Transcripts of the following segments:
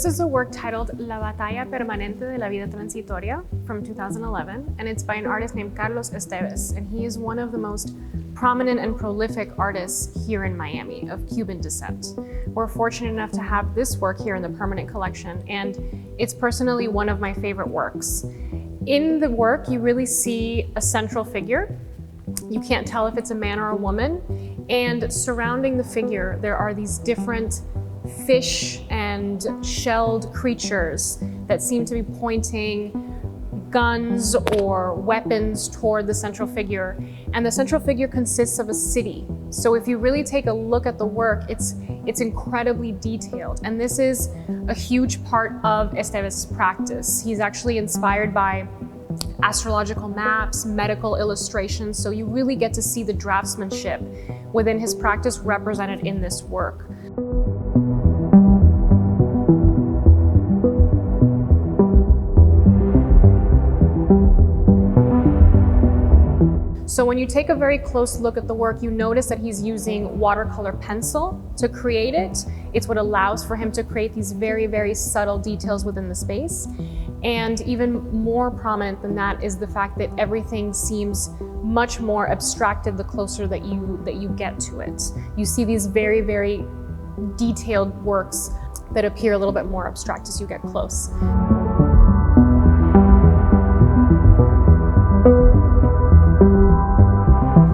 This is a work titled La Batalla Permanente de la Vida Transitoria from 2011, and it's by an artist named Carlos Estévez, and he is one of the most prominent and prolific artists here in Miami of Cuban descent. We're fortunate enough to have this work here in the permanent collection, and it's personally one of my favorite works. In the work, you really see a central figure. You can't tell if it's a man or a woman, and surrounding the figure, there are these different fish and shelled creatures that seem to be pointing guns or weapons toward the central figure. And the central figure consists of a city. So if you really take a look at the work, it's incredibly detailed. And this is a huge part of Estévez's practice. He's actually inspired by astrological maps, medical illustrations, so you really get to see the draftsmanship within his practice represented in this work. So when you take a very close look at the work, you notice that he's using watercolor pencil to create it. It's what allows for him to create these very, very subtle details within the space. And even more prominent than that is the fact that everything seems much more abstracted the closer that you get to it. You see these very, very detailed works that appear a little bit more abstract as you get close.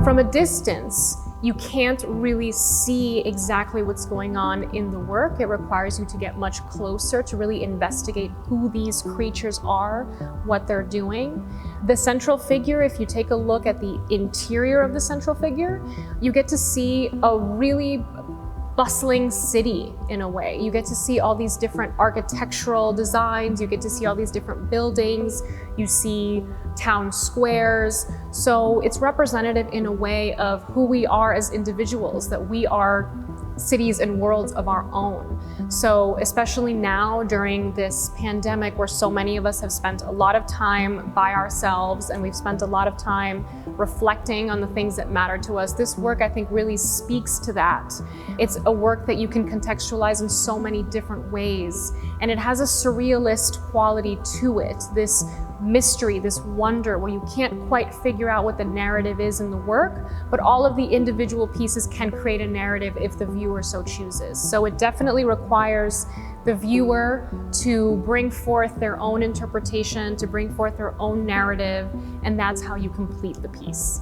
From a distance, you can't really see exactly what's going on in the work. It requires you to get much closer to really investigate who these creatures are, what they're doing. The central figure, if you take a look at the interior of the central figure, you get to see a really bustling city in a way. You get to see all these different architectural designs, you get to see all these different buildings, you see town squares. So it's representative in a way of who we are as individuals, that we are cities and worlds of our own. So especially now during this pandemic where so many of us have spent a lot of time by ourselves and we've spent a lot of time reflecting on the things that matter to us, this work I think really speaks to that. It's a work that you can contextualize in so many different ways, and it has a surrealist quality to it, this mystery, this wonder where you can't quite figure out what the narrative is in the work, but all of the individual pieces can create a narrative if the viewer so chooses. So it definitely requires the viewer to bring forth their own interpretation, to bring forth their own narrative, and that's how you complete the piece.